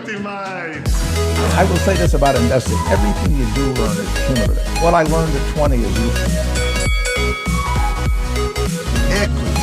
Equity Mates. I will say this about investing. Everything you do learn is cumulative. What I learned at 20 is useful. Equity.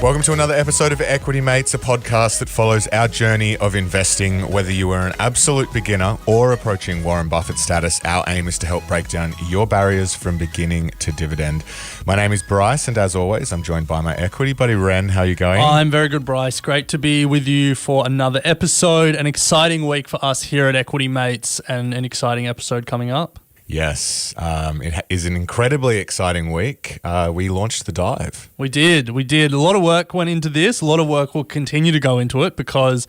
Welcome to another episode of Equity Mates, a podcast that follows our journey of investing. Whether you are an absolute beginner or approaching Warren Buffett status, our aim is to help break down your barriers from beginning to dividend. My name is Bryce, and as always, I'm joined by my equity buddy, Ren. How are you going? I'm very good, Bryce. Great to be with you for another episode. An exciting week for us here at Equity Mates, and an exciting episode coming up. Yes, it is an incredibly exciting week. We launched the dive. We did. A lot of work went into this. A lot of work will continue to go into it because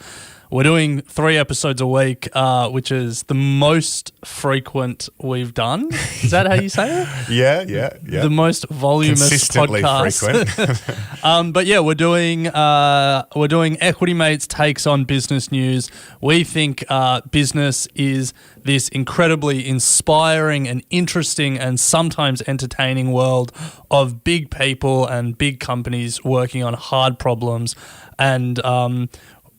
we're doing 3 episodes a week, which is the most frequent we've done. Is that how you say it? Yeah. The most voluminous Consistently podcast. frequent. But yeah, we're doing Equity Mates takes on business news. We think business is this incredibly inspiring and interesting and sometimes entertaining world of big people and big companies working on hard problems. And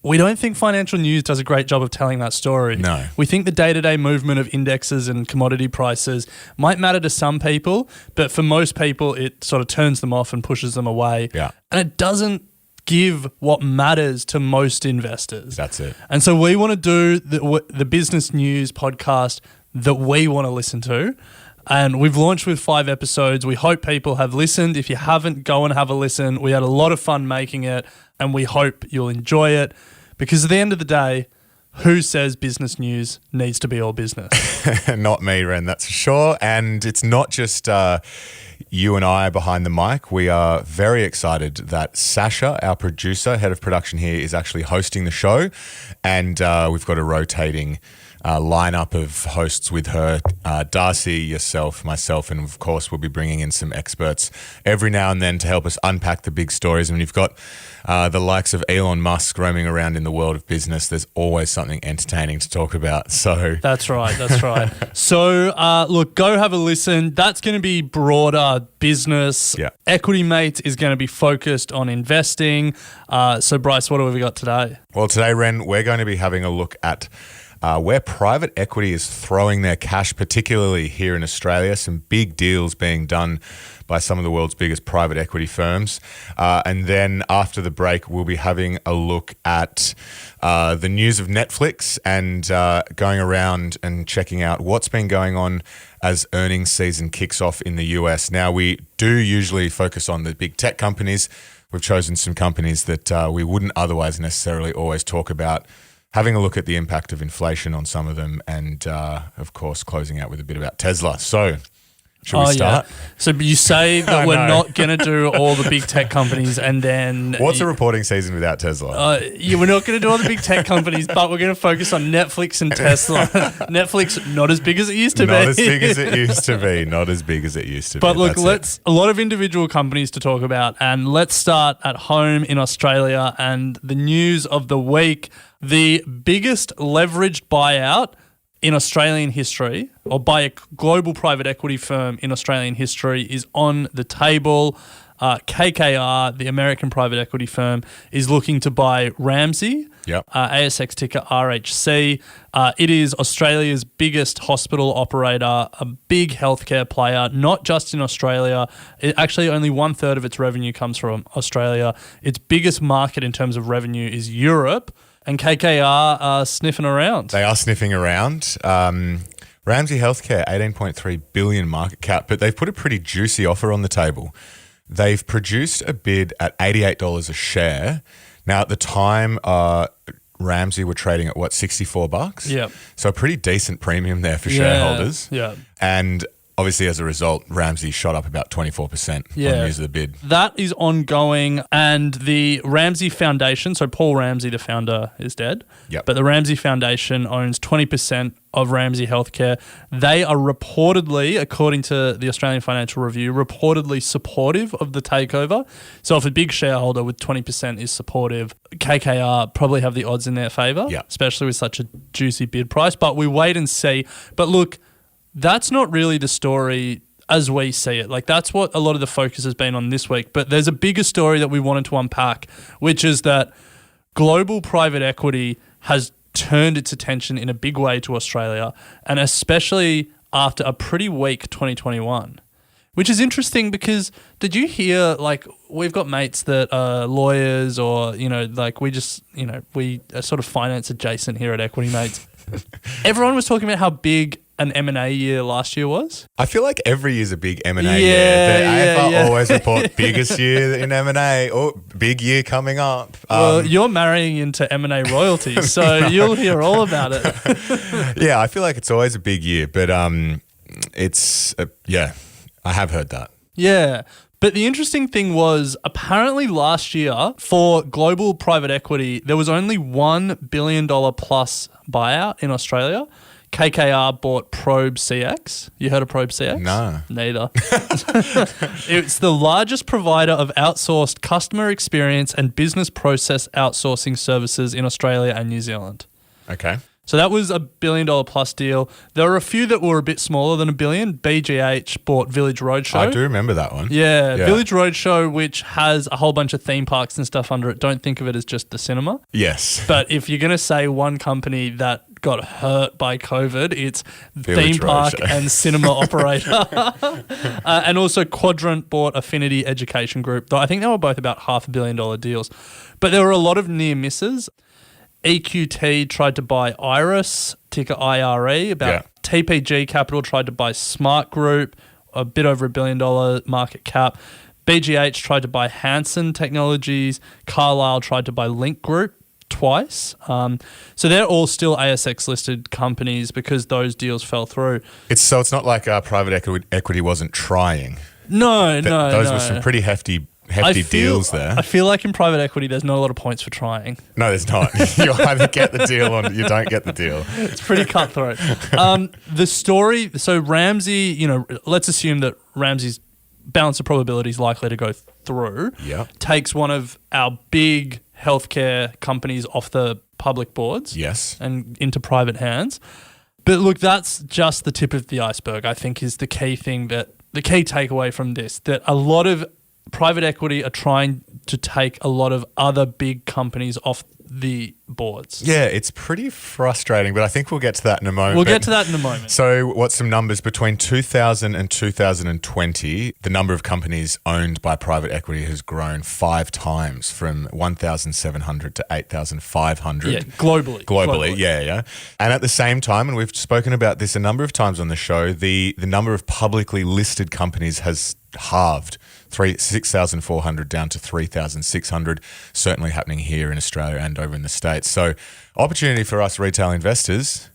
we don't think financial news does a great job of telling that story. No. We think the day-to-day movement of indexes and commodity prices might matter to some people, but for most people, it sort of turns them off and pushes them away. Yeah. And it doesn't give what matters to most investors. That's it. And so we want to do the business news podcast that we want to listen to. And we've launched with 5 episodes. We hope people have listened. If you haven't, go and have a listen. We had a lot of fun making it, and we hope you'll enjoy it. Because at the end of the day, who says business news needs to be all business? Not me, Ren, that's for sure. And it's not just you and I behind the mic. We are very excited that Sasha, our producer, head of production here, is actually hosting the show. And we've got a rotating lineup of hosts with her, Darcy, yourself, myself, and of course we'll be bringing in some experts every now and then to help us unpack the big stories. And you've got the likes of Elon Musk roaming around in the world of business. There's always something entertaining to talk about. So That's right. So look, go have a listen. That's going to be broader business. Yeah. Equity Mates is going to be focused on investing. So Bryce, what have we got today? Well, today, Ren, we're going to be having a look at where private equity is throwing their cash, particularly here in Australia. Some big deals being done by some of the world's biggest private equity firms. And then after the break, we'll be having a look at the news of Netflix and going around and checking out what's been going on as earnings season kicks off in the US. Now, we do usually focus on the big tech companies. We've chosen some companies that we wouldn't otherwise necessarily always talk about, having a look at the impact of inflation on some of them, and of course closing out with a bit about Tesla. So should we start? Yeah. So you say that we're not going to do all the big tech companies, and then What's a reporting season without Tesla? we're not going to do all the big tech companies, but we're going to focus on Netflix and Tesla. Netflix, not as big as it used to be. Not as big as it used to be. Not as big as it used to be. But look, a lot of individual companies to talk about, and let's start at home in Australia. And the news of the week: the biggest leveraged buyout in Australian history, or by a global private equity firm in Australian history, is on the table. KKR, the American private equity firm, is looking to buy Ramsay, ASX ticker RHC. It is Australia's biggest hospital operator, a big healthcare player, not just in Australia. Actually, only 1/3 of its revenue comes from Australia. Its biggest market in terms of revenue is Europe. And KKR are sniffing around. They are sniffing around. Ramsay Healthcare, 18.3 billion market cap, but they've put a pretty juicy offer on the table. They've produced a bid at $88 a share. Now, at the time, Ramsay were trading at $64? Yeah. So a pretty decent premium there for shareholders. Yeah. And obviously, as a result, Ramsay shot up about 24% on news of the bid. That is ongoing. And the Ramsay Foundation, so Paul Ramsay, the founder, is dead. Yep. But the Ramsay Foundation owns 20% of Ramsay Healthcare. They are reportedly, according to the Australian Financial Review, reportedly supportive of the takeover. So if a big shareholder with 20% is supportive, KKR probably have the odds in their favour, especially with such a juicy bid price. But we wait and see. But look, that's not really the story as we see it. Like, that's what a lot of the focus has been on this week. But there's a bigger story that we wanted to unpack, which is that global private equity has turned its attention in a big way to Australia, and especially after a pretty weak 2021. Which is interesting because did you hear, like, we've got mates that are lawyers or, like we just, we are sort of finance adjacent here at Equity Mates. Everyone was talking about how big an M&A year last year was. I feel like every year's a big M&A Yeah, year. The AFR yeah. always report biggest year in M&A. Oh, big year coming up. Well, you're marrying into M&A royalty, so you'll hear all about it. Yeah, I feel like it's always a big year, but I have heard that. Yeah. But the interesting thing was apparently last year for global private equity, there was only $1 billion plus buyout in Australia. KKR bought Probe CX. You heard of Probe CX? No. Neither. It's the largest provider of outsourced customer experience and business process outsourcing services in Australia and New Zealand. Okay. So that was a $1 billion plus deal. There were a few that were a bit smaller than $1 billion. BGH bought Village Roadshow. I do remember that one. Yeah, Village Roadshow, which has a whole bunch of theme parks and stuff under it. Don't think of it as just the cinema. Yes. But if you're going to say one company that got hurt by COVID, it's Village theme park Roadshow. and cinema operator. And also Quadrant bought Affinity Education Group. Though I think they were both about $500 million deals. But there were a lot of near misses. EQT tried to buy Iris, ticker IRE. TPG Capital tried to buy Smart Group, a bit over $1 billion market cap. BGH tried to buy Hansen Technologies. Carlyle tried to buy Link Group twice. So they're all still ASX listed companies because those deals fell through. It's not like private equity wasn't trying. No. Those were some pretty hefty deals there. I feel like in private equity, there's not a lot of points for trying. No, there's not. You either get the deal or you don't get the deal. It's pretty cutthroat. The story, so Ramsay, let's assume that Ramsay's balance of probability is likely to go through. Yeah. Takes one of our big healthcare companies off the public boards. Yes. And into private hands. But look, that's just the tip of the iceberg, I think, is the key thing the key takeaway from this, that a lot of private equity are trying to take a lot of other big companies off the boards. Yeah, it's pretty frustrating, but I think we'll get to that in a moment. We'll get to that in a moment. So what's some numbers? Between 2000 and 2020, the number of companies owned by private equity has grown 5 times from 1,700 to 8,500. Yeah, globally. Yeah. And at the same time, and we've spoken about this a number of times on the show, the number of publicly listed companies has halved. 6,400 down to 3,600, certainly happening here in Australia and over in the States. So opportunity for us retail investors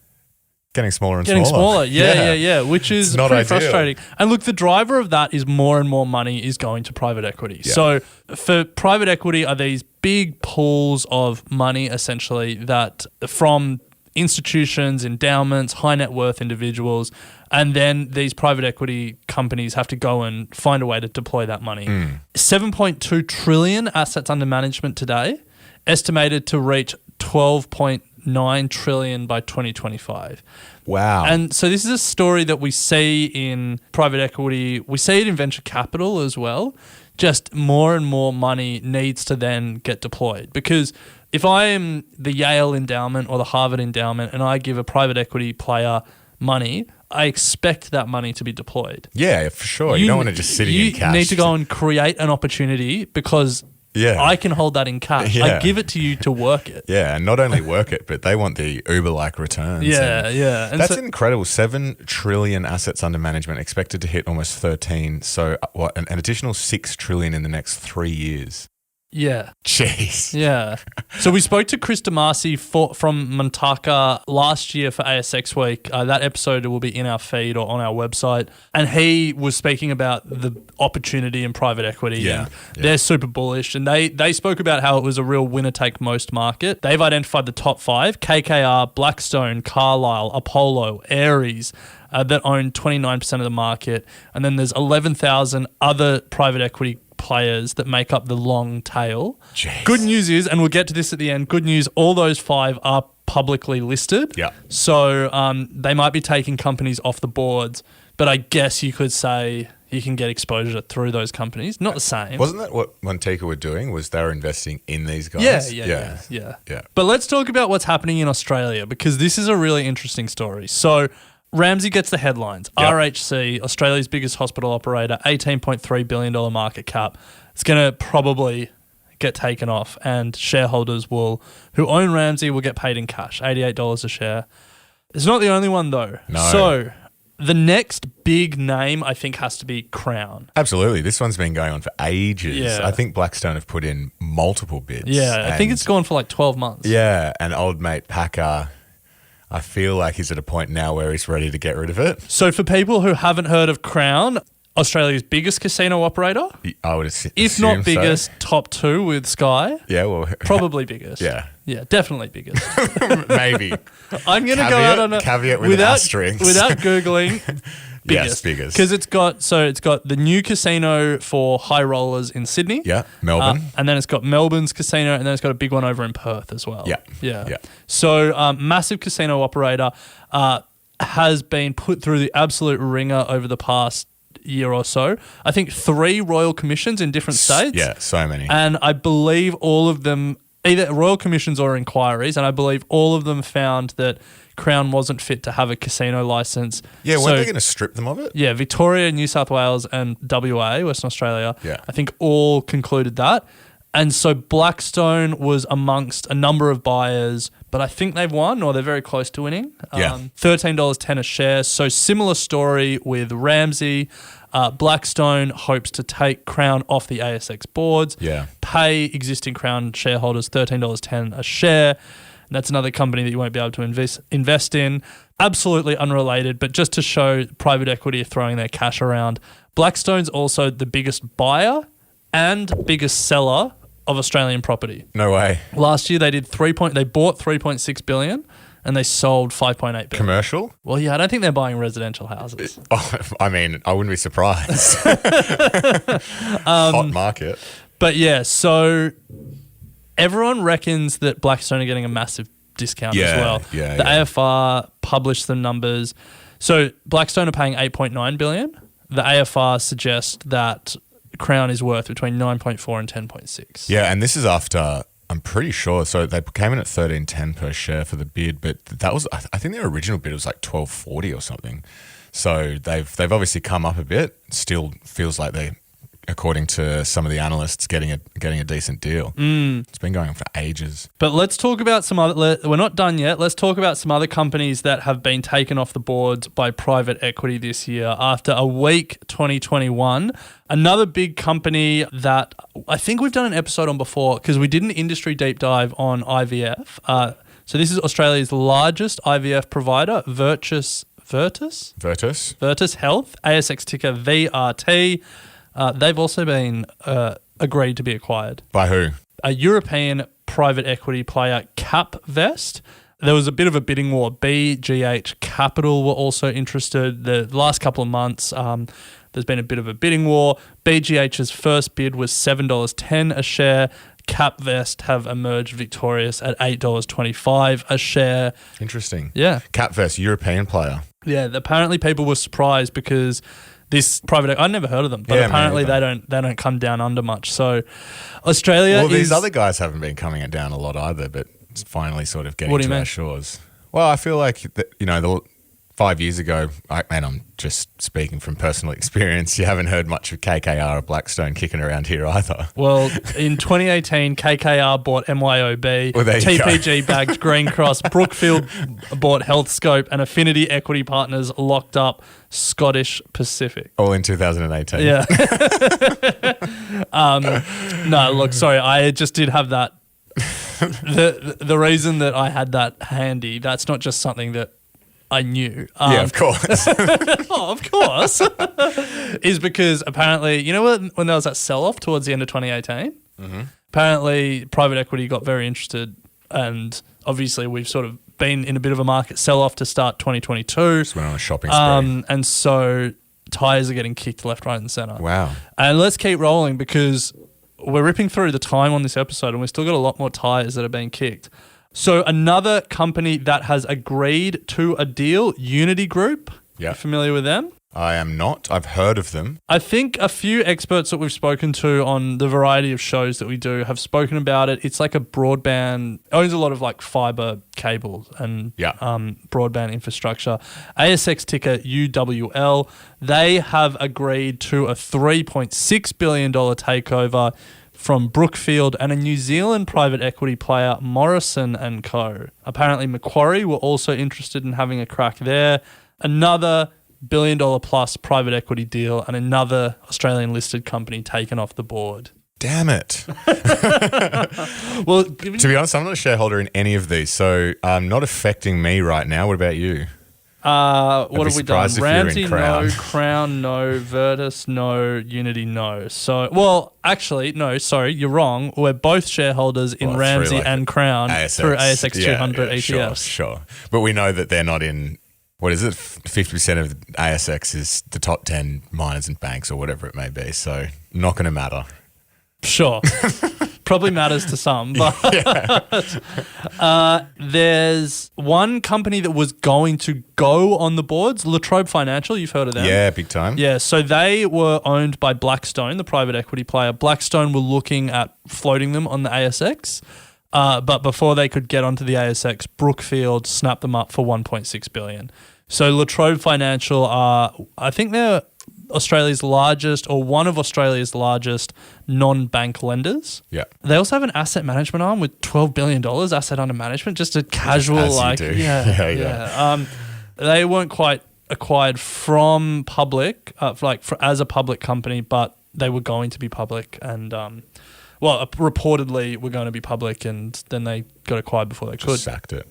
getting smaller and smaller. Yeah, which is not pretty ideal. frustrating. And look, the driver of that is more and more money is going to private equity. Yeah. So for private equity are these big pools of money essentially that from institutions, endowments, high net worth individuals, and then these private equity companies have to go and find a way to deploy that money. 7.2 trillion assets under management today, estimated to reach 12.9 trillion by 2025. Wow. And so this is a story that we see in private equity. We see it in venture capital as well. Just more and more money needs to then get deployed. Because if I am the Yale endowment or the Harvard endowment and I give a private equity player money, I expect that money to be deployed. Yeah, for sure. You don't want to just sit in cash. You need to go and create an opportunity because I can hold that in cash. Yeah. I give it to you to work it. Yeah, and not only work it, but they want the Uber-like returns. Yeah. And that's incredible. 7 trillion assets under management, expected to hit almost 13. So an additional 6 trillion in the next 3 years. Yeah. Jeez. Yeah. So we spoke to Chris DeMasi from Montaka last year for ASX Week. That episode will be in our feed or on our website. And he was speaking about the opportunity in private equity. Yeah. And they're super bullish. And they spoke about how it was a real winner-take-most market. They've identified the top 5, KKR, Blackstone, Carlyle, Apollo, Ares, that own 29% of the market. And then there's 11,000 other private equity players that make up the long tail. Jeez. Good news is, and we'll get to this at the end, good news, all those 5 are publicly listed. Yeah. So they might be taking companies off the boards, but I guess you could say, you can get exposure through those companies. Not the same. Wasn't that what Monteca were doing? Was they were investing in these guys? Yeah. Yeah. But let's talk about what's happening in Australia, because this is a really interesting story. So Ramsay gets the headlines. Yep. RHC, Australia's biggest hospital operator, $18.3 billion market cap. It's going to probably get taken off, and shareholders who own Ramsay will get paid in cash, $88 a share. It's not the only one though. No. So the next big name, I think, has to be Crown. Absolutely. This one's been going on for ages. Yeah. I think Blackstone have put in multiple bids. Yeah, I think and- it's gone for like 12 months. Yeah, and old mate Packer, I feel like he's at a point now where he's ready to get rid of it. So for people who haven't heard of Crown, Australia's biggest casino operator, I would assume if not biggest, top two with Sky. Yeah, well, Probably biggest. Yeah. Yeah, definitely biggest. maybe. I'm going to go out on a caveat with asterisks. without Googling. Yes, Biggest. biggest. Because it's got the new casino for high rollers in Sydney. Yeah, Melbourne. And then it's got Melbourne's casino, and then it's got a big one over in Perth as well. Yeah. So massive casino operator has been put through the absolute ringer over the past year or so. I think 3 royal commissions in different states. Yeah, so many. And I believe all of them, either royal commissions or inquiries, and I believe all of them found that Crown wasn't fit to have a casino license. Yeah, So- weren't they going to strip them of it? Yeah, Victoria, New South Wales, and WA, Western Australia, Yeah. I think all concluded that. And so Blackstone was amongst a number of buyers, but I think they've won, or they're very close to winning. Yeah. $13.10 a share. So similar story with Ramsay. Blackstone hopes to take Crown off the ASX boards, Yeah. pay existing Crown shareholders $13.10 a share. And that's another company that you won't be able to invest in. Absolutely unrelated, but just to show private equity are throwing their cash around. Blackstone's also the biggest buyer and biggest seller of Australian property. No way. Last year they bought 3.6 billion and they sold 5.8 billion. Commercial? Well, yeah, I don't think they're buying residential houses. Oh, I mean, I wouldn't be surprised. Hot market. But yeah, so everyone reckons that Blackstone are getting a massive discount as well. The AFR published the numbers. So Blackstone are paying 8.9 billion. The AFR suggests that Crown is worth between 9.4 and 10.6. Yeah, and this is after, I'm pretty sure, so they came in at $13.10 per share for the bid, but that was, I think their original bid was like $12.40 or something. So they've obviously come up a bit. Still feels like they, according to some of the analysts, getting a decent deal. It's been going on for ages. But let's talk about some other. We're not done yet. Let's talk about some other companies that have been taken off the boards by private equity this year after a weak 2021. Another big company that I think we've done an episode on before because we did an industry deep dive on IVF. So this is Australia's largest IVF provider, Virtus Health, ASX ticker VRT. They've also been agreed to be acquired. By who? A European private equity player, Capvest. There was a bit of a bidding war. BGH Capital were also interested. The last couple of months, there's been a bit of a bidding war. BGH's first bid was $7.10 a share. Capvest have emerged victorious at $8.25 a share. Interesting. Yeah. Capvest, European player. Yeah, apparently people were surprised because this private, I'd never heard of them, but Yeah, apparently they don't come down under much. So Australia Well, is... these other guys haven't been coming down a lot either, but it's finally sort of getting What do you to mean? our shores. Well, I feel like, 5 years ago, and I'm just speaking from personal experience, you haven't heard much of KKR or Blackstone kicking around here either. Well, in 2018, KKR bought MYOB, Well, there you go. TPG bagged Green Cross, Brookfield bought Healthscope, and Affinity Equity Partners locked up Scottish Pacific. All in 2018. Yeah. No, look, sorry, I just did have that. The reason that I had that handy, that's not just something that I knew. Yeah, of course. Oh, of course. Is because apparently, when there was that sell-off towards the end of 2018, apparently private equity got very interested, and obviously we've sort of been in a bit of a market sell-off to start 2022. Just went on a shopping spree. And so tires are getting kicked left, right and centre. Wow. And let's keep rolling because we're ripping through the time on this episode and we've still got a lot more tires that are being kicked. So another company that has agreed to a deal, Unity Group. Yeah. You familiar with them? I am not. I've heard of them. I think a few experts that we've spoken to on the variety of shows that we do have spoken about it. It's like a broadband, owns a lot of like fiber cables and broadband infrastructure. ASX ticker UWL. They have agreed to a $3.6 billion takeover from Brookfield and a New Zealand private equity player, Morrison & Co. Apparently Macquarie were also interested in having a crack there. Another $1 billion plus private equity deal and another Australian listed company taken off the board. Damn it. Well, to be honest, I'm not a shareholder in any of these, so not affecting me right now. What about you? What have we done? If you're Ramsay, in Crown. no. Crown, no. Virtus, no. Unity, no. So, well, actually, no, sorry, you're wrong. We're both shareholders in Ramsay and Crown through ASX 200 ETFs. Sure. But we know that they're not in, what is it, 50% of ASX is the top 10 miners and banks or whatever it may be. So not going to matter. Sure. Probably matters to some. But there's one company that was going to go on the boards, Latrobe Financial. You've heard of them? Yeah, big time. Yeah, so they were owned by Blackstone, the private equity player. Blackstone were looking at floating them on the ASX. But before they could get onto the ASX, Brookfield snapped them up for $1.6 billion. So Latrobe Financial are, I think they're Australia's largest or one of Australia's largest non-bank lenders. Yeah. They also have an asset management arm with $12 billion asset under management, just a casual As you like, do. yeah. They weren't quite acquired from public, as a public company, but they were going to be public and, reportedly were going to be public and then they got acquired before they could. Just sacked it.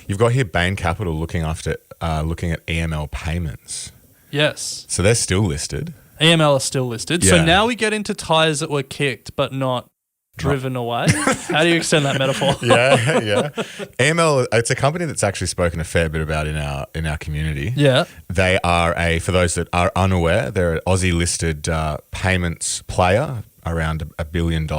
You've got here Bain Capital looking at EML payments. Yes. So they're still listed. EML are still listed. Yeah. So now we get into tyres that were kicked but not driven away. How do you extend that metaphor? Yeah. EML, it's a company that's actually spoken a fair bit about in our community. Yeah. They are for those that are unaware, they're an Aussie listed payments player, around $1 billion,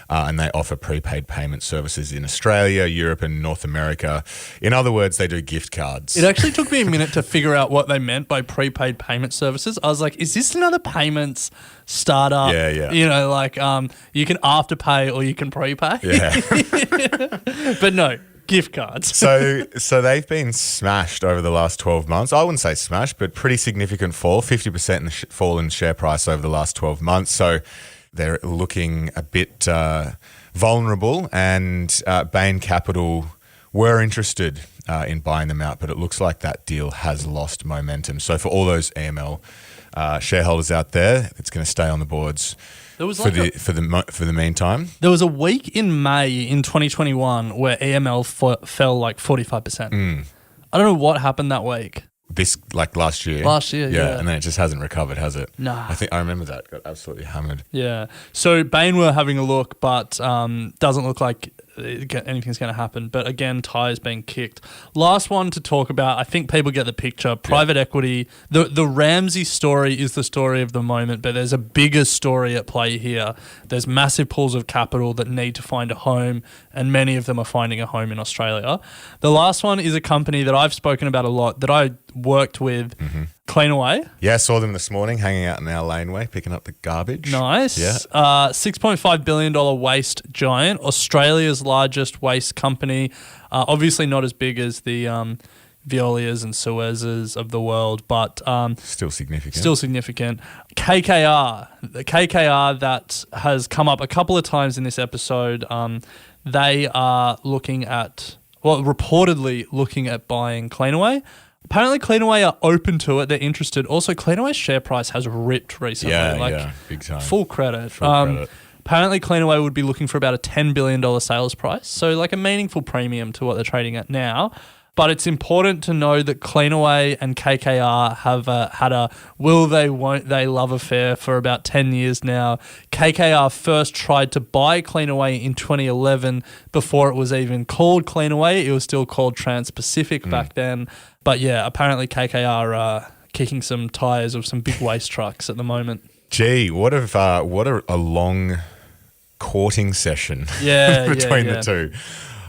and they offer prepaid payment services in Australia, Europe, and North America. In other words, they do gift cards. It actually took me a minute to figure out what they meant by prepaid payment services. I was like, is this another payments startup? Yeah. You know, like you can afterpay or you can prepay. Yeah. But no, gift cards. So they've been smashed over the last 12 months. I wouldn't say smashed, but pretty significant fall, 50% in the fall in share price over the last 12 months. So they're looking a bit vulnerable, and Bain Capital were interested in buying them out, but it looks like that deal has lost momentum. So for all those AML shareholders out there, it's going to stay on the boards for the meantime. There was a week in May in 2021 where EML fell like 45%. I don't know what happened that week. This last year. Yeah. And then it just hasn't recovered, has it? Nah. I think I remember that. Got absolutely hammered. Yeah. So Bain were having a look, but doesn't look like anything's going to happen. But again, tyres being kicked. Last one to talk about. I think people get the picture. Private equity. The Ramsay story is the story of the moment, but there's a bigger story at play here. There's massive pools of capital that need to find a home, and many of them are finding a home in Australia. The last one is a company that I've spoken about a lot that I worked with, Cleanaway. Yeah, saw them this morning hanging out in our laneway, picking up the garbage. Nice. Yeah. $6.5 billion waste giant, Australia's largest waste company. Obviously not as big as the Veolias and Suez's of the world, but still significant. KKR, the KKR that has come up a couple of times in this episode, they are reportedly looking at buying Cleanaway. Apparently, Cleanaway are open to it. They're interested. Also, Cleanaway's share price has ripped recently. Yeah, big time. Full credit. Apparently, Cleanaway would be looking for about a $10 billion sales price. So, like a meaningful premium to what they're trading at now. But it's important to know that Cleanaway and KKR have had a will they, won't they love affair for about 10 years now. KKR first tried to buy Cleanaway in 2011 before it was even called Cleanaway. It was still called Trans-Pacific back then. But yeah, apparently KKR are kicking some tyres of some big waste trucks at the moment. Gee, what a long courting session between the two.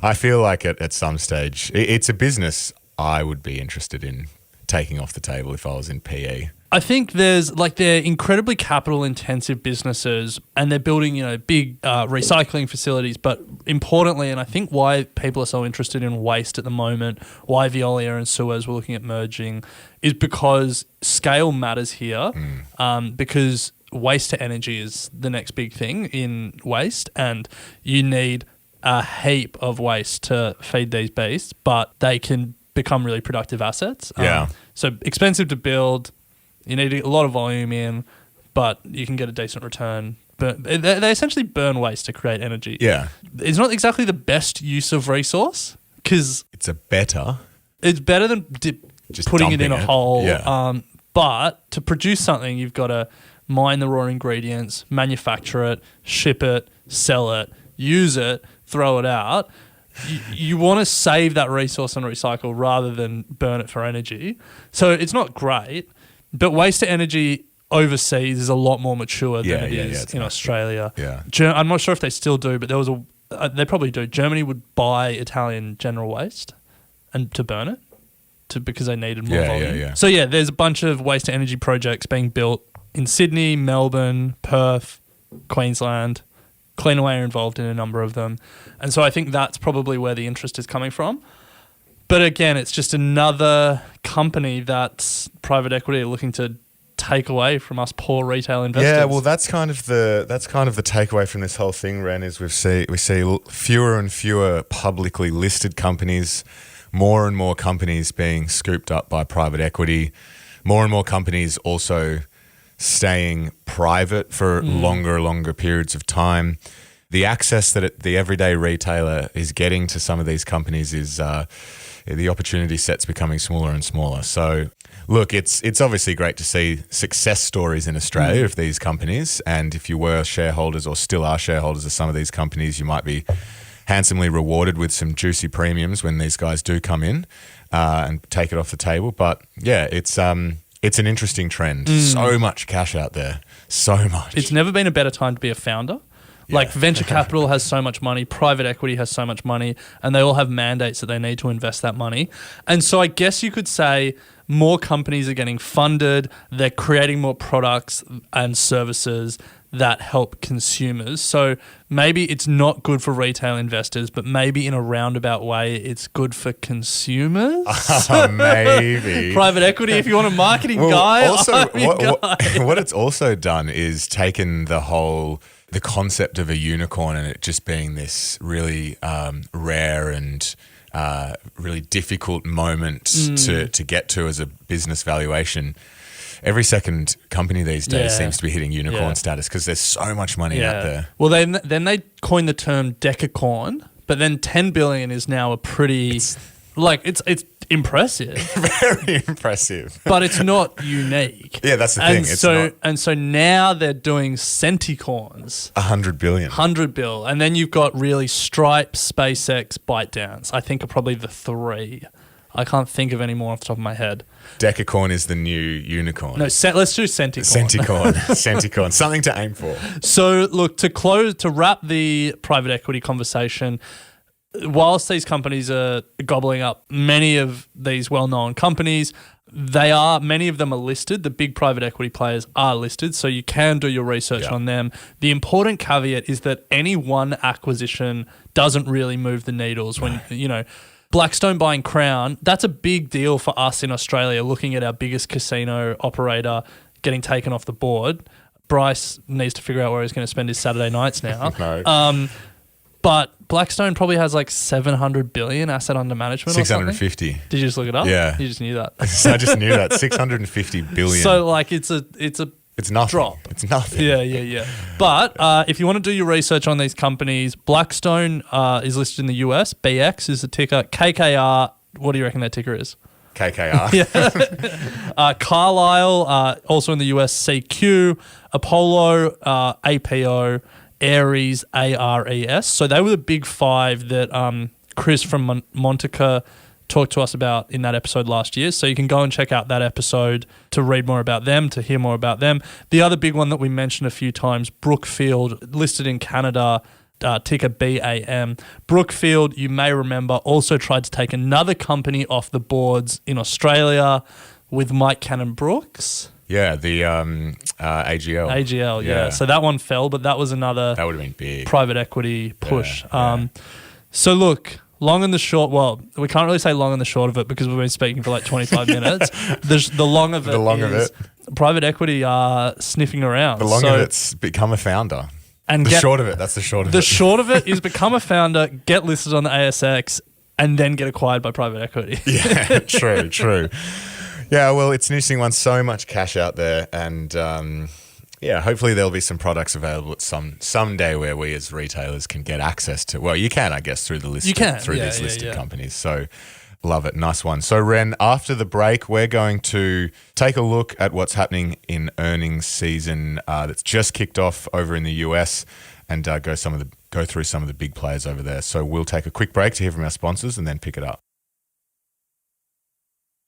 I feel like at some stage, it's a business I would be interested in taking off the table if I was in PE. I think they're incredibly capital intensive businesses and they're building, big recycling facilities. But importantly, and I think why people are so interested in waste at the moment, why Veolia and Suez were looking at merging, is because scale matters here. Because waste to energy is the next big thing in waste, and you need a heap of waste to feed these beasts, but they can become really productive assets. So expensive to build. You need a lot of volume in, but you can get a decent return. But they essentially burn waste to create energy. Yeah. It's not exactly the best use of resource because It's better than just putting it in dumping a hole. Yeah. But to produce something, you've got to mine the raw ingredients, manufacture it, ship it, sell it, use it, throw it out. You want to save that resource and recycle rather than burn it for energy. So it's not great. But waste to energy overseas is a lot more mature than it is in Australia. Yeah. I'm not sure if they still do, but they probably do. Germany would buy Italian general waste and to burn it because they needed more volume. Yeah. So there's a bunch of waste to energy projects being built in Sydney, Melbourne, Perth, Queensland. Cleanaway are involved in a number of them. And so I think that's probably where the interest is coming from. But again, it's just another company that private equity are looking to take away from us poor retail investors. Yeah, well, that's kind of the takeaway from this whole thing, Ren, is we see fewer and fewer publicly listed companies, more and more companies being scooped up by private equity, more and more companies also staying private for longer periods of time. The access that the everyday retailer is getting to some of these companies is the opportunity set's becoming smaller and smaller. So, look, it's obviously great to see success stories in Australia of these companies. And if you were shareholders or still are shareholders of some of these companies, you might be handsomely rewarded with some juicy premiums when these guys do come in and take it off the table. But yeah, it's an interesting trend. So much cash out there. So much. It's never been a better time to be a founder. Like venture capital has so much money, private equity has so much money, and they all have mandates that they need to invest that money. And so I guess you could say more companies are getting funded, they're creating more products and services that help consumers. So maybe it's not good for retail investors, but maybe in a roundabout way, it's good for consumers. Maybe. Private equity, if you want a marketing guy. Also, what it's also done is taken the concept of a unicorn and it just being this really rare and really difficult moment to get to as a business valuation. Every second company these days seems to be hitting unicorn status because there's so much money out there. Well, then they coined the term decacorn, but then 10 billion is now a pretty it's impressive. Very impressive. But it's not unique. Yeah, that's the thing. And so now they're doing centicorns. 100 billion. 100 bill. And then you've got really Stripe, SpaceX, ByteDance. I think are probably the three. I can't think of any more off the top of my head. Decacorn is the new unicorn. No, let's do centicorn. Centicorn. Something to aim for. So look, to wrap the private equity conversation, whilst these companies are gobbling up many of these well-known companies, many of them are listed. The big private equity players are listed, so you can do your research on them. The important caveat is that any one acquisition doesn't really move the needles. When Blackstone buying Crown, that's a big deal for us in Australia, looking at our biggest casino operator getting taken off the board. Bryce needs to figure out where he's going to spend his Saturday nights now. No. But Blackstone probably has like 700 billion asset under management 650. or something. Did you just look it up? Yeah. You just knew that. I just knew that. 650 billion. So like it's nothing. drop. It's nothing. Yeah. But if you want to do your research on these companies, Blackstone is listed in the US. BX is the ticker. KKR, what do you reckon their ticker is? KKR. Carlyle, also in the US, CQ. Apollo, APO. Ares, ARES. So they were the big five that Chris from Montica talked to us about in that episode last year. So you can go and check out that episode to read more about them, to hear more about them. The other big one that we mentioned a few times, Brookfield, listed in Canada, ticker BAM. Brookfield, you may remember, also tried to take another company off the boards in Australia with Mike Cannon-Brookes. Yeah, the AGL. AGL, yeah. So that one fell, but that was another That would have been big. private equity push. Yeah. So look, long and the short, well, we can't really say long and the short of it because we've been speaking for like 25 minutes. The long of it is private equity are sniffing around. The long of it's become a founder. And short of it, that's the short of it. The short of it is become a founder, get listed on the ASX, and then get acquired by private equity. Yeah, true. Yeah, well, it's an interesting one. So much cash out there, and hopefully there'll be some products available at someday where we as retailers can get access to. Well, you can, I guess, through the list. You can through these listed companies. So. Love it. Nice one. So, Ren, after the break, we're going to take a look at what's happening in earnings season that's just kicked off over in the US and go through some of the big players over there. So we'll take a quick break to hear from our sponsors and then pick it up.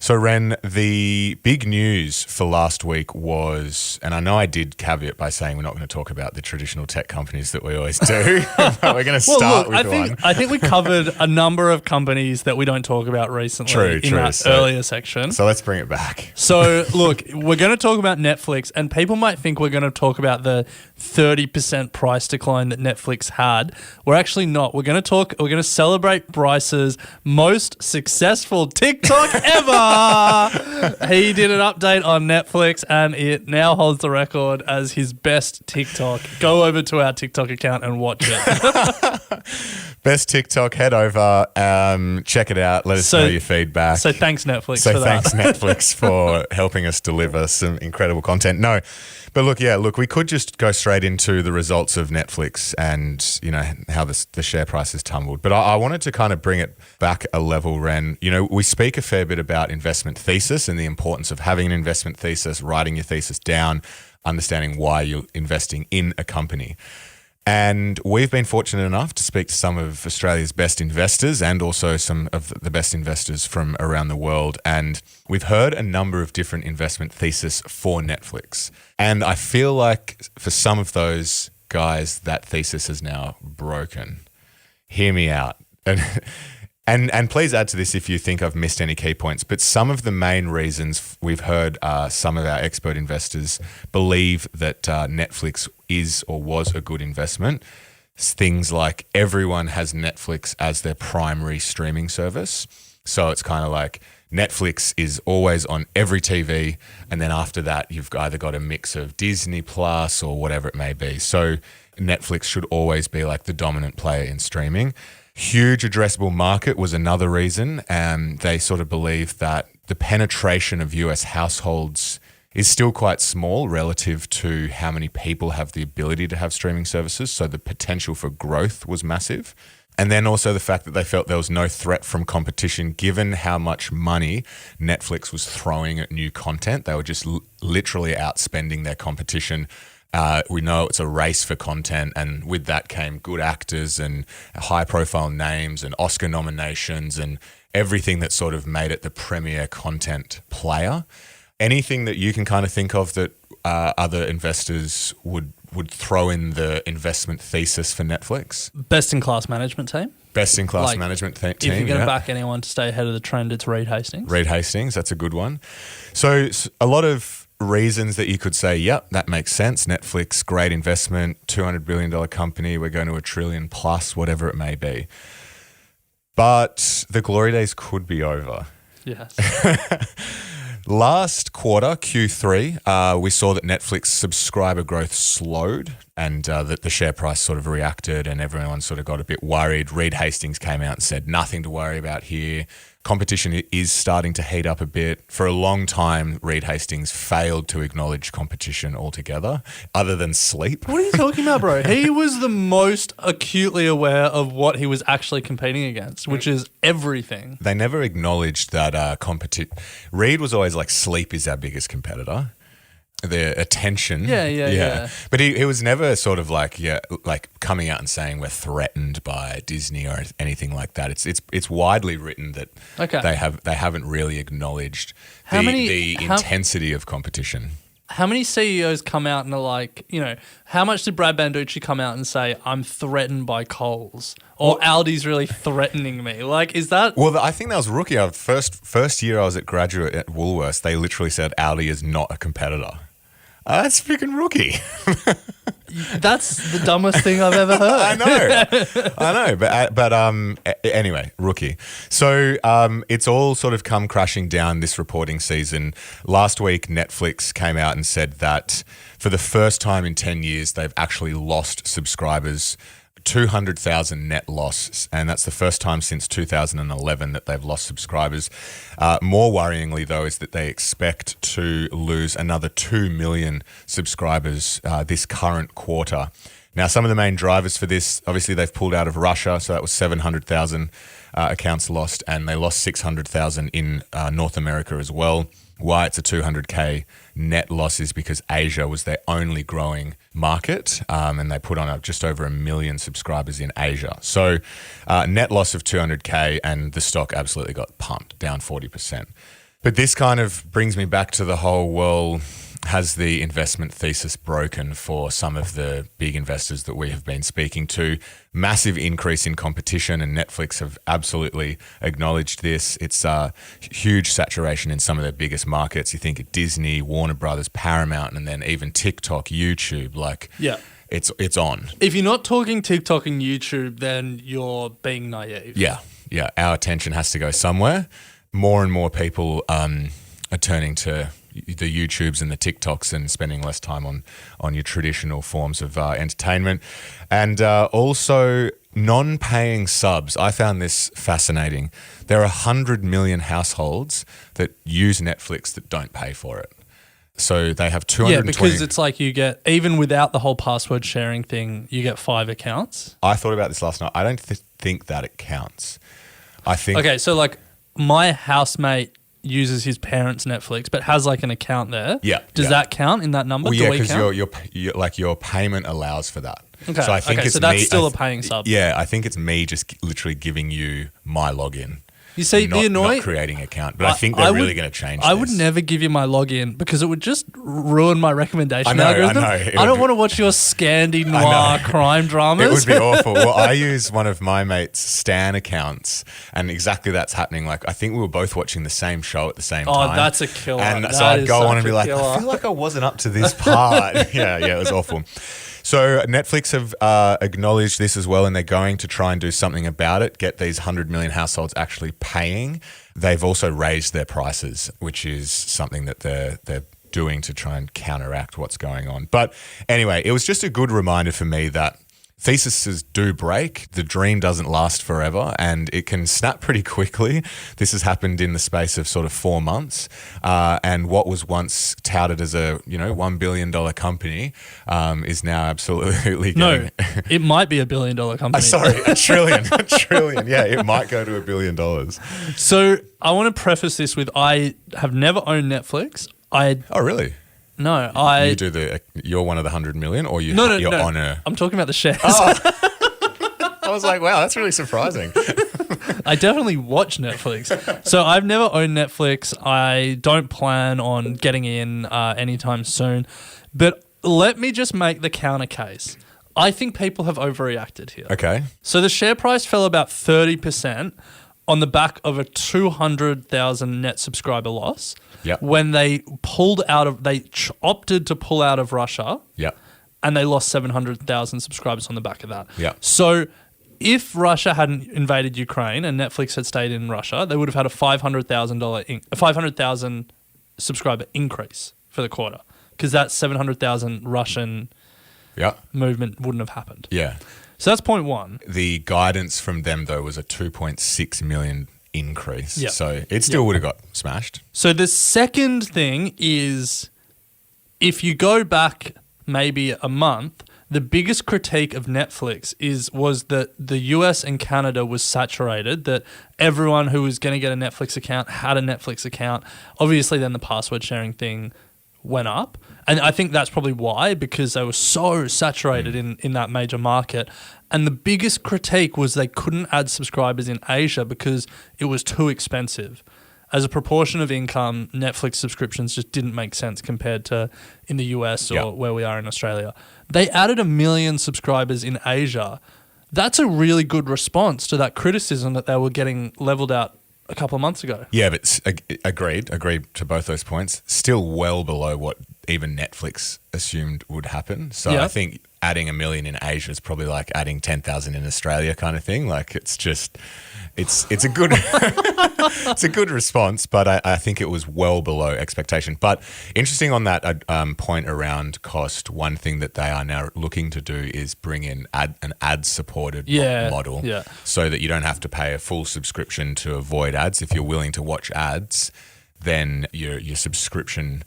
So, Ren, the big news for last week was, and I know I did caveat by saying we're not going to talk about the traditional tech companies that we always do, but we're going to start with one. I think we covered a number of companies that we don't talk about recently in that earlier section. So let's bring it back. So, look, we're going to talk about Netflix, and people might think we're going to talk about the 30% price decline that Netflix had. We're actually not. We're going to celebrate Bryce's most successful TikTok ever. He did an update on Netflix and it now holds the record as his best TikTok. Go over to our TikTok account and watch it. Best TikTok, head over, check it out. Let us know your feedback. So thanks Netflix for that. Thanks Netflix for helping us deliver some incredible content. No, but look, we could just go straight into the results of Netflix and, you know, how the share price has tumbled. But I wanted to kind of bring it back a level, Ren. You know, we speak a fair bit about investment thesis and the importance of having an investment thesis, writing your thesis down, understanding why you're investing in a company. And we've been fortunate enough to speak to some of Australia's best investors and also some of the best investors from around the world. And we've heard a number of different investment theses for Netflix. And I feel like for some of those guys, that thesis is now broken. Hear me out. And please add to this if you think I've missed any key points. But some of the main reasons we've heard some of our expert investors believe that Netflix is or was a good investment. Things like everyone has Netflix as their primary streaming service. So it's kind of like Netflix is always on every TV. And then after that, you've either got a mix of Disney Plus or whatever it may be. So Netflix should always be like the dominant player in streaming. Huge addressable market was another reason. They sort of believe that the penetration of US households is still quite small relative to how many people have the ability to have streaming services. So the potential for growth was massive. And then also the fact that they felt there was no threat from competition given how much money Netflix was throwing at new content. They were just literally outspending their competition. We know it's a race for content, and with that came good actors and high-profile names and Oscar nominations and everything that sort of made it the premier content player. Anything that you can kind of think of that other investors would throw in the investment thesis for Netflix? Best-in-class management team. Best-in-class management team. If you're going to back anyone to stay ahead of the trend, it's Reed Hastings. Reed Hastings, that's a good one. So a lot of reasons that you could say, yep, that makes sense. Netflix, great investment, $200 billion company. We're going to $1 trillion plus, whatever it may be. But the glory days could be over. Yes. Last quarter, Q3, we saw that Netflix subscriber growth slowed and that the share price sort of reacted and everyone sort of got a bit worried. Reed Hastings came out and said, nothing to worry about here. Competition is starting to heat up a bit. For a long time, Reed Hastings failed to acknowledge competition altogether, other than sleep. What are you talking about, bro? He was the most acutely aware of what he was actually competing against, which is everything. They never acknowledged that Reed was always like, sleep is our biggest competitor. The attention. Yeah. But he was never sort of like coming out and saying we're threatened by Disney or anything like that. It's widely written that they haven't really acknowledged the intensity of competition. How many CEOs come out and are like, how much did Brad Banducci come out and say, I'm threatened by Coles or Aldi's really threatening me? Like, is that? Well, I think that was rookie. First year I was at graduate at Woolworths, they literally said Aldi is not a competitor. That's freaking rookie. That's the dumbest thing I've ever heard. I know. But anyway, rookie. So it's all sort of come crashing down this reporting season. Last week, Netflix came out and said that for the first time in 10 years, they've actually lost subscribers. 200,000 net loss, and that's the first time since 2011 that they've lost subscribers. More worryingly, though, is that they expect to lose another 2 million subscribers this current quarter. Now, some of the main drivers for this, obviously, they've pulled out of Russia, so that was 700,000 accounts lost, and they lost 600,000 in North America as well. Why it's a 200K net loss is because Asia was their only growing market, and they put on just over 1 million subscribers in Asia. So net loss of 200K, and the stock absolutely got pumped, down 40%. But this kind of brings me back to the whole, well, has the investment thesis broken for some of the big investors that we have been speaking to? Massive increase in competition, and Netflix have absolutely acknowledged this. It's huge saturation in some of their biggest markets. You think of Disney, Warner Brothers, Paramount, and then even TikTok, YouTube. It's on. If you're not talking TikTok and YouTube, then you're being naive. Yeah. Our attention has to go somewhere. More and more people are turning to the YouTubes and the TikToks and spending less time on your traditional forms of entertainment. And also non-paying subs. I found this fascinating. There are 100 million households that use Netflix that don't pay for it. So they have 220. Yeah, because it's like you get, even without the whole password sharing thing, you get 5 accounts. I thought about this last night. I don't think that it counts. I think... Okay, so like my housemate uses his parents' Netflix, but has like an account there. Yeah. Does that count in that number? Well, yeah, because your payment allows for that. Okay. So I think so that's still a paying sub. Yeah, I think it's me just literally giving you my login. You see, not creating an account, but I think they're really going to change this. I would never give you my login because it would just ruin my recommendation algorithm. I know. I don't want to watch your Scandi noir crime dramas. It would be awful. Well, I use one of my mates' Stan accounts, and exactly that's happening. Like, I think we were both watching the same show at the same time. Oh, that's a killer. And so I'd go on and be like, I feel like I wasn't up to this part. yeah, it was awful. So Netflix have acknowledged this as well, and they're going to try and do something about it, get these 100 million households actually paying. They've also raised their prices, which is something that they're doing to try and counteract what's going on. But anyway, it was just a good reminder for me that theses do break. The dream doesn't last forever, and it can snap pretty quickly. This has happened in the space of sort of 4 months, and what was once touted as a $1 billion company is now absolutely no. It might be $1 billion company. Sorry, a trillion. Yeah, it might go to $1 billion. So I want to preface this with I have never owned Netflix. Oh, really? No, you're one of the 100 million, or you're no. on a... I'm talking about the shares. Oh. I was like, wow, that's really surprising. I definitely watch Netflix. So I've never owned Netflix. I don't plan on getting in anytime soon. But let me just make the counter case. I think people have overreacted here. Okay. So the share price fell about 30% on the back of a 200,000 net subscriber loss. Yep. When they opted to pull out of Russia. Yep. And they lost 700,000 subscribers on the back of that. Yep. So if Russia hadn't invaded Ukraine and Netflix had stayed in Russia, they would have had a $500,000 subscriber increase for the quarter, because that 700,000 Russian movement wouldn't have happened. Yeah. So that's point one. The guidance from them, though, was a 2.6 million increase. Yep. So it still would have got smashed. So the second thing is, if you go back maybe a month, the biggest critique of Netflix was that the US and Canada was saturated, that everyone who was going to get a Netflix account had a Netflix account. Obviously, then the password sharing thing went up. And I think that's probably why, because they were so saturated in that major market. And the biggest critique was they couldn't add subscribers in Asia because it was too expensive. as a proportion of income, Netflix subscriptions just didn't make sense compared to in the US or where we are in Australia. They added 1 million subscribers in Asia. That's a really good response to that criticism that they were getting leveled out a couple of months ago. Yeah, but agreed to both those points. Still well below what even Netflix assumed would happen. So I think adding 1 million in Asia is probably like adding 10,000 in Australia kind of thing. Like it's just, it's a good, it's a good response, but I think it was well below expectation. But interesting on that point around cost, one thing that they are now looking to do is bring in an ad-supported model so that you don't have to pay a full subscription to avoid ads. If you're willing to watch ads, then your subscription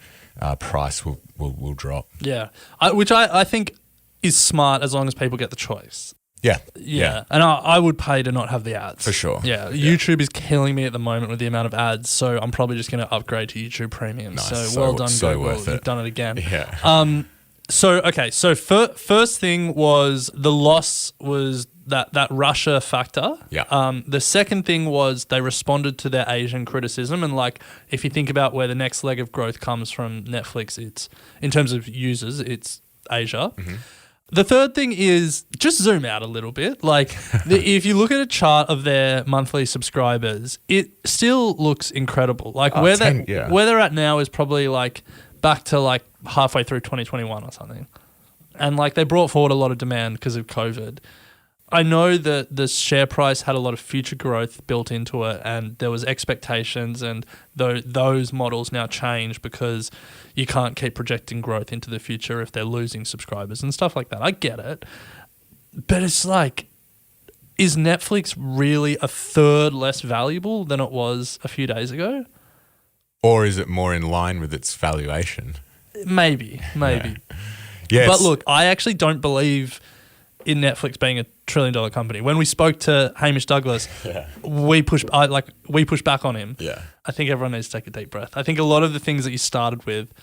price will drop. Yeah, which I think is smart as long as people get the choice. Yeah. And I would pay to not have the ads. For sure. Yeah. YouTube is killing me at the moment with the amount of ads, so I'm probably just going to upgrade to YouTube Premium. Nice. So well done, so Google. worth it. You've done it again. Yeah. So first thing was the loss was that Russia factor. Yeah. The second thing was they responded to their Asian criticism, and like if you think about where the next leg of growth comes from Netflix, it's in terms of users, it's Asia. Mm-hmm. The third thing is just zoom out a little bit. Like if you look at a chart of their monthly subscribers, it still looks incredible. Like where they're at now is probably like back to like halfway through 2021 or something. And like they brought forward a lot of demand because of COVID. I know that the share price had a lot of future growth built into it, and there was expectations, and those models now change because you can't keep projecting growth into the future if they're losing subscribers and stuff like that. I get it. But it's like, is Netflix really a third less valuable than it was a few days ago? Or is it more in line with its valuation? Maybe. Yes. But look, I actually don't believe in Netflix being a $1 trillion company. When we spoke to Hamish Douglas, we pushed back on him. Yeah. I think everyone needs to take a deep breath. I think a lot of the things that you started with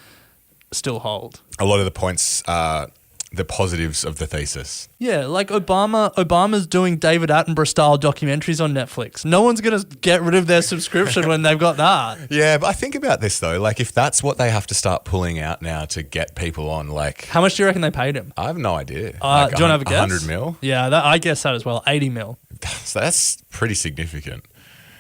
still hold. A lot of the points are the positives of the thesis. Yeah, like Obama's doing David Attenborough style documentaries on Netflix. No one's going to get rid of their subscription when they've got that. Yeah, but I think about this though, like if that's what they have to start pulling out now to get people on, like how much do you reckon they paid him? I have no idea. Do you want to have a guess? 100 mil? Yeah, I guess that as well. 80 mil. So that's pretty significant.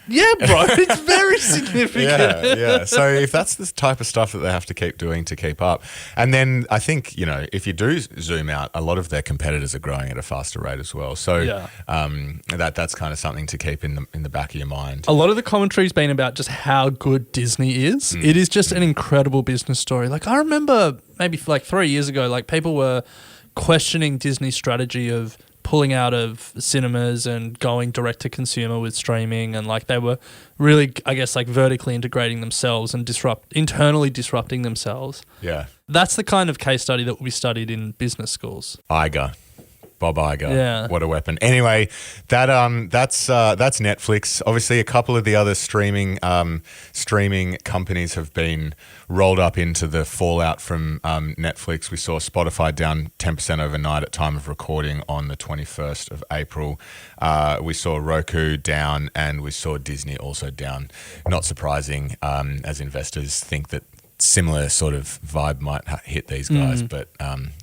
Yeah, bro, it's very significant. Yeah. So if that's the type of stuff that they have to keep doing to keep up, and then I think, you know, if you do zoom out, a lot of their competitors are growing at a faster rate as well. So that's kind of something to keep in the back of your mind. A lot of the commentary's been about just how good Disney is. It is just an incredible business story. Like I remember maybe like 3 years ago, like people were questioning Disney's strategy of pulling out of cinemas and going direct to consumer with streaming, and like they were really, I guess, like vertically integrating themselves and internally disrupting themselves. Yeah. That's the kind of case study that will be studied in business schools. Bob Iger. Yeah. What a weapon. Anyway, that's Netflix. Obviously, a couple of the other streaming companies have been rolled up into the fallout from Netflix. We saw Spotify down 10% overnight at time of recording on the 21st of April. We saw Roku down, and we saw Disney also down. Not surprising, as investors think that similar sort of vibe might hit these guys, but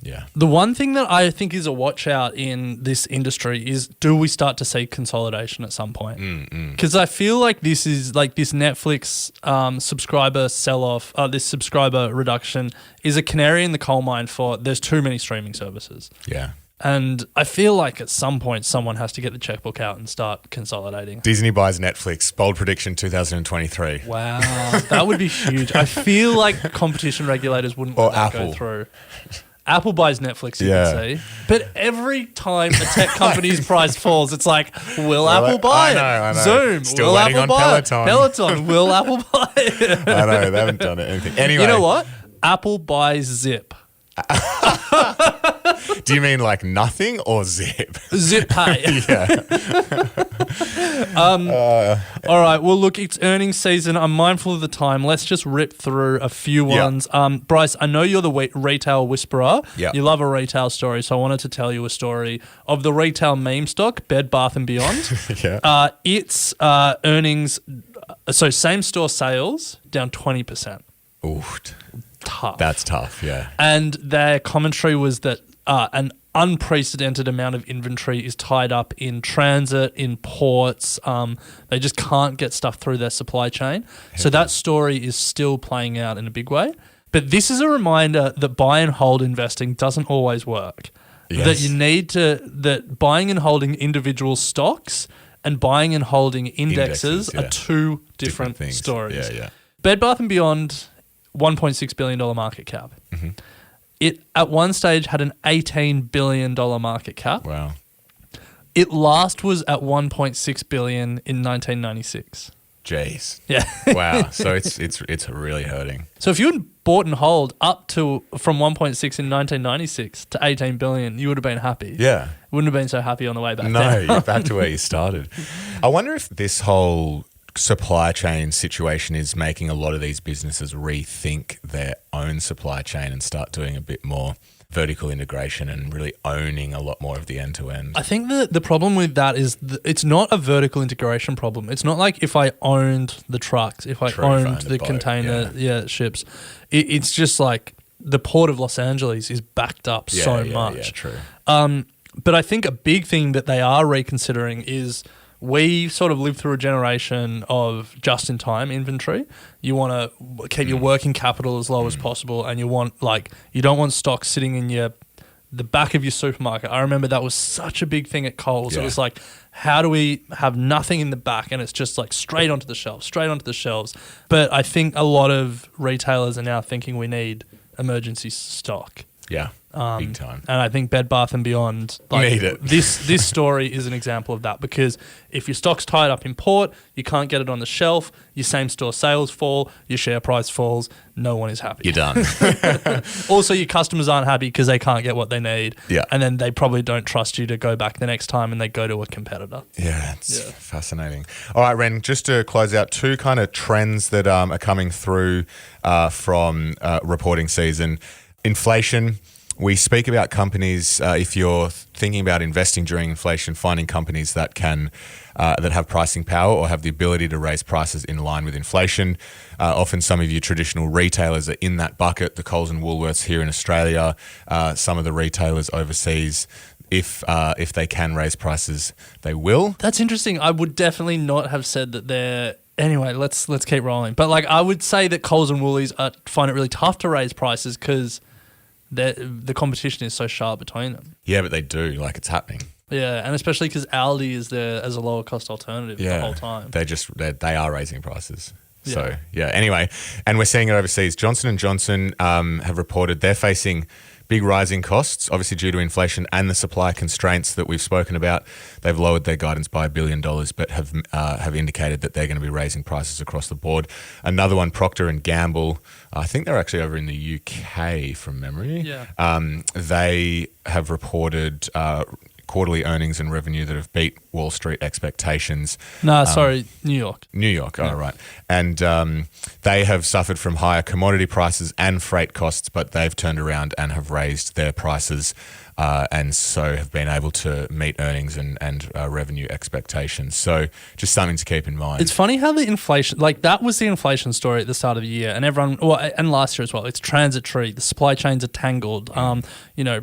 yeah. The one thing that I think is a watch out in this industry is, do we start to see consolidation at some point? Because I feel like this is like this Netflix subscriber sell-off, this subscriber reduction is a canary in the coal mine for there's too many streaming services. Yeah. And I feel like at some point someone has to get the checkbook out and start consolidating. Disney buys Netflix. Bold prediction 2023. Wow, that would be huge. I feel like competition regulators wouldn't let that go through. Apple buys Netflix, you can see. But every time a tech company's price falls, it's like, will Apple buy it? I know. Zoom, Still will waiting Apple on buy Peloton. it? Peloton, will Apple buy it? I know, they haven't done anything. Anyway. You know what? Apple buys Zip. Do you mean like nothing or Zip? Zip Pay. Yeah. All right. Well, look, it's earnings season. I'm mindful of the time. Let's just rip through a few ones. Bryce, I know you're the retail whisperer. Yeah. You love a retail story, so I wanted to tell you a story of the retail meme stock, Bed Bath & Beyond. Yeah. Its earnings So same store sales down 20%. Ooh, Tough. that's tough, yeah. And their commentary was that an unprecedented amount of inventory is tied up in transit, in ports. They just can't get stuff through their supply chain. So that story is still playing out in a big way. But this is a reminder that buy and hold investing doesn't always work. Yes. That you need that buying and holding individual stocks and buying and holding indexes yeah. are two different things. stories. Yeah. Bed Bath & Beyond, $1.6 billion market cap. Mm-hmm. It, at one stage, had an $18 billion market cap. Wow. It last was at $1.6 billion in 1996. Jeez. Yeah. Wow. So it's really hurting. So if you had bought and hold up to from 1.6 in 1996 to 18 billion, you would have been happy. Yeah. Wouldn't have been so happy on the way back. No, down. you're back to where you started. I wonder if this whole supply chain situation is making a lot of these businesses rethink their own supply chain and start doing a bit more vertical integration and really owning a lot more of the end-to-end. I think the problem with that is it's not a vertical integration problem. It's not like if I owned the trucks, if I owned the boat, container ships. It's just like the port of Los Angeles is backed up so much. Yeah, true. But I think a big thing that they are reconsidering is we sort of lived through a generation of just-in-time inventory. You want to keep your working capital as low as possible, and you don't want stock sitting in the back of your supermarket. I remember that was such a big thing at Coles. Yeah. It was like, how do we have nothing in the back, and it's just like straight onto the shelves. But I think a lot of retailers are now thinking we need emergency stock. Yeah, big time. And I think Bed Bath & Beyond, Need it. this story is an example of that, because if your stock's tied up in port, you can't get it on the shelf, your same store sales fall, your share price falls, no one is happy. You're done. Also, your customers aren't happy because they can't get what they need. Yeah. And then they probably don't trust you to go back the next time, and they go to a competitor. Yeah, it's fascinating. All right, Ren, just to close out, two kind of trends that are coming through from reporting season. Inflation. We speak about companies, if you're thinking about investing during inflation, finding companies that can that have pricing power or have the ability to raise prices in line with inflation. Often some of your traditional retailers are in that bucket, the Coles and Woolworths here in Australia, some of the retailers overseas. If they can raise prices, they will. That's interesting. I would definitely not have said that they're... Anyway, let's keep rolling. But I would say that Coles and Woolies find it really tough to raise prices because the competition is so sharp between them. Yeah, but they do. It's happening. Yeah, and especially because Aldi is there as a lower cost alternative the whole time. They are raising prices. So, anyway, and we're seeing it overseas. Johnson & Johnson have reported they're facing big rising costs, obviously due to inflation and the supply constraints that we've spoken about. They've lowered their guidance by $1 billion, but have indicated that they're going to be raising prices across the board. Another one, Procter & Gamble, I think they're actually over in the UK from memory. Yeah. They have reported quarterly earnings and revenue that have beat Wall Street expectations. New York. New York, right. And they have suffered from higher commodity prices and freight costs, but they've turned around and have raised their prices and so have been able to meet earnings and revenue expectations. So just something to keep in mind. It's funny how the inflation, that was the inflation story at the start of the year, and and last year as well. It's transitory. The supply chains are tangled.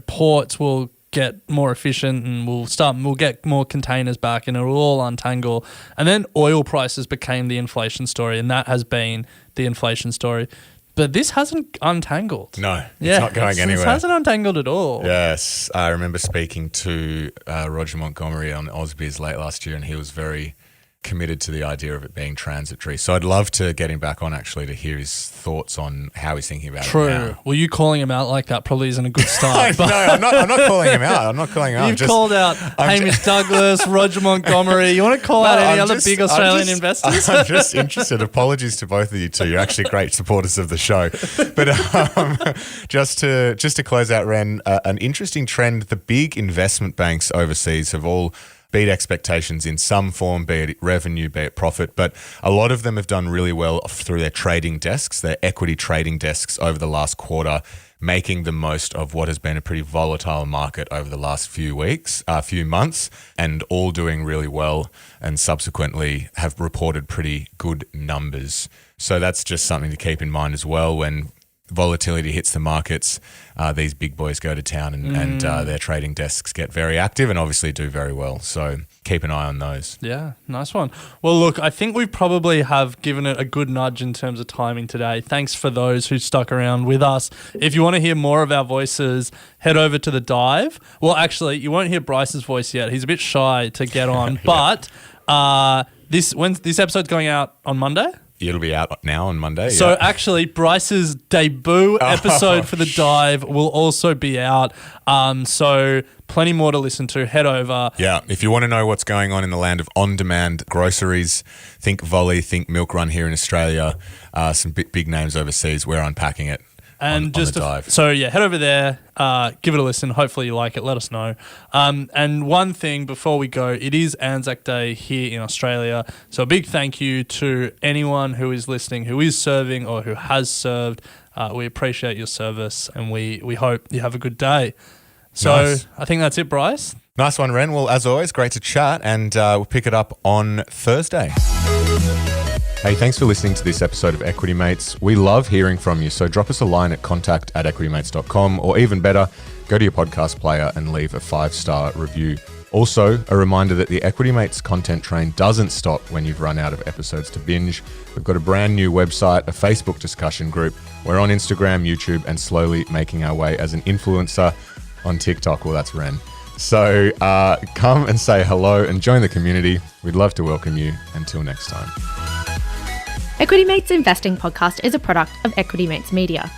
Ports will get more efficient and we'll get more containers back and it will all untangle. And then oil prices became the inflation story, and that has been the inflation story. But this hasn't untangled. No, it's not going anywhere. It hasn't untangled at all. Yes. I remember speaking to Roger Montgomery on Ausbiz late last year, and he was very committed to the idea of it being transitory. So I'd love to get him back on actually to hear his thoughts on how he's thinking about it now. Well, you calling him out like that probably isn't a good start. No, I'm not calling him out. I'm not calling him out. You've called out Hamish Douglas, Roger Montgomery. You want to call out any other big Australian investors? I'm just interested. Apologies to both of you two. You're actually great supporters of the show. But just to close out, Ren, an interesting trend. The big investment banks overseas have all beat expectations in some form, be it revenue, be it profit. But a lot of them have done really well through their trading desks, their equity trading desks over the last quarter. making the most of what has been a pretty volatile market over the last few months, and all doing really well, and subsequently have reported pretty good numbers. So that's just something to keep in mind as well. When volatility hits the markets, these big boys go to town and their trading desks get very active and obviously do very well. So keep an eye on those. Yeah, nice one. Well, look, I think we probably have given it a good nudge in terms of timing today. Thanks for those who stuck around with us. If you want to hear more of our voices, head over to the dive. Well, actually, you won't hear Bryce's voice yet. He's a bit shy to get on. Yeah. But this episode's going out on Monday? It'll be out now on Monday. So actually, Bryce's debut episode for the dive will also be out. So plenty more to listen to. Head over. Yeah, if you want to know what's going on in the land of on-demand groceries, think Volley, think Milk Run here in Australia, some big names overseas. We're unpacking it. And on the dive. Head over there, give it a listen. Hopefully you like it. Let us know. And one thing before we go, it is Anzac Day here in Australia. So a big thank you to anyone who is listening, who is serving or who has served. We appreciate your service and we hope you have a good day. So Nice. I think that's it, Bryce. Nice one, Ren. Well, as always, great to chat, and we'll pick it up on Thursday. Hey, thanks for listening to this episode of Equity Mates. We love hearing from you, so drop us a line at contact@equitymates.com, or even better, go to your podcast player and leave a 5-star review. Also, a reminder that the Equity Mates content train doesn't stop when you've run out of episodes to binge. We've got a brand new website, a Facebook discussion group. We're on Instagram, YouTube, and slowly making our way as an influencer on TikTok. Well, that's Ren. So come and say hello and join the community. We'd love to welcome you. Until next time. Equity Mates Investing Podcast is a product of Equity Mates Media.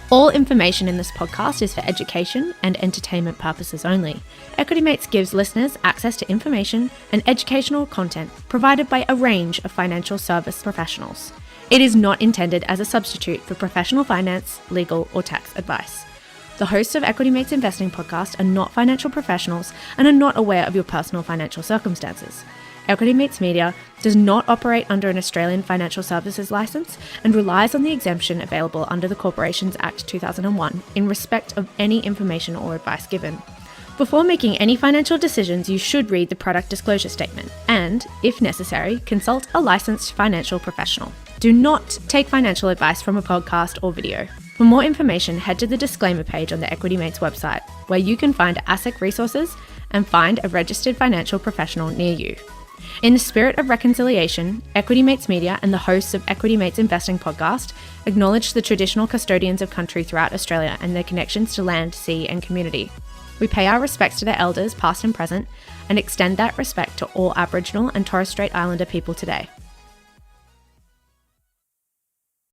All information in this podcast is for education and entertainment purposes only. Equity Mates gives listeners access to information and educational content provided by a range of financial service professionals. It is not intended as a substitute for professional finance, legal, or tax advice. The hosts of Equity Mates Investing Podcast are not financial professionals and are not aware of your personal financial circumstances. Equity Mates Media does not operate under an Australian Financial Services licence and relies on the exemption available under the Corporations Act 2001 in respect of any information or advice given. Before making any financial decisions, you should read the product disclosure statement and, if necessary, consult a licensed financial professional. Do not take financial advice from a podcast or video. For more information, head to the disclaimer page on the Equity Mates website, where you can find ASIC resources and find a registered financial professional near you. In the spirit of reconciliation, Equity Mates Media and the hosts of Equity Mates Investing Podcast acknowledge the traditional custodians of country throughout Australia and their connections to land, sea and community. We pay our respects to their elders, past and present, and extend that respect to all Aboriginal and Torres Strait Islander people today.